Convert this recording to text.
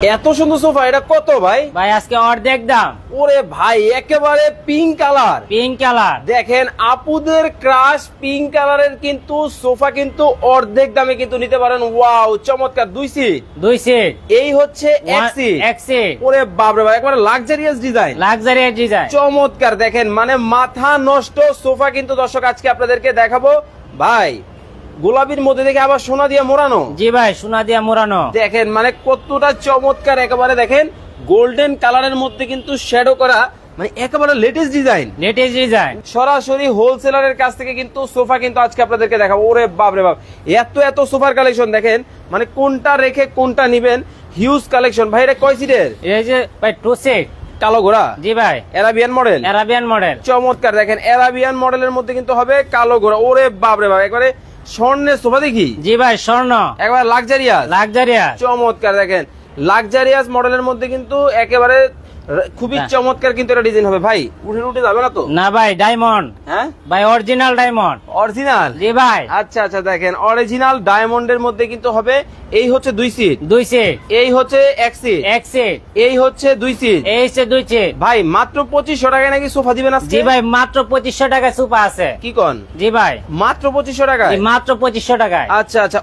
এত সুন্দর সোফা, এটা কত ভাই? ভাই আজকে অর্ধেক দাম। ওরে ভাই একেবারে পিঙ্ক কালার। পিঙ্ক কালার দেখেন আপুদের ক্রাশ পিঙ্ক কালারের কিন্তু সোফা কিন্তু অর্ধেক দামে কিন্তু নিতে পারেন। ওয়াও চমৎকার। দুই সিট এই হচ্ছে এক সিট। ওরে বাপরে ভাই একেবারে লাক্সারিয়াস ডিজাইন। চমৎকার। দেখেন মানে মাথা নষ্ট সোফা কিন্তু দর্শক আজকে আপনাদেরকে দেখাবো। ভাই গোলাপির মধ্যে দেখে আবার সোনা দিয়ে মোড়ানো। জি ভাই সোনা দিয়ে মোড়ানো। দেখেন মানে কতটা চমৎকার। একেবারে দেখেন গোল্ডেন কালারের মধ্যে কিন্তু শ্যাডো করা, মানে একেবারে লেটেস্ট ডিজাইন। সরাসরি হোলসেলারের কাছ থেকে কিন্তু সোফা কিন্তু আজকে আপনাদেরকে দেখাবো। ওরে বাপ রে বাপ এত সোফার কালেকশন দেখেন, মানে কোনটা রেখে কোনটা নিবেন। Huge collection. ভাই এটা কয় সিটের? এই যে ভাই 2 সিট কালো ঘোড়া। জি ভাই অ্যারাবিয়ান মডেল। চমৎকার। দেখেন অ্যারাবিয়ান মডেলের মধ্যে কিন্তু হবে কালো ঘোড়া। ওরে বাপ রে বাপ একবারে স্বর্ণের সোফা দেখি। জি ভাই স্বর্ণ একবার লাক্সারিয়াস। চমৎকার। দেখেন লাক্সারিয়াস মডেলের মধ্যে কিন্তু একেবারে খুবই চমৎকার কিন্তু এটা ডিজাইন হবে। ভাই উঠে যাবে না তো? না ভাই ডায়মন্ড। হ্যাঁ ভাই অরিজিনাল ডায়মন্ড। অরিজিনাল? জি ভাই। আচ্ছা আচ্ছা। দেখেন অরিজিনাল ডায়মন্ডের মধ্যে কিন্তু হবে। এই হচ্ছে 2 সিট। এই হচ্ছে এক সিট। এই হচ্ছে 2 সিট। ভাই মাত্র 2500 টাকায় নাকি সোফা দিবেন আজকে? জি ভাই মাত্র 2500 টাকায় সোফা আছে। কি কোন? জি ভাই মাত্র 2500 টাকায়। মাত্র 2500 টাকায়। আচ্ছা আচ্ছা।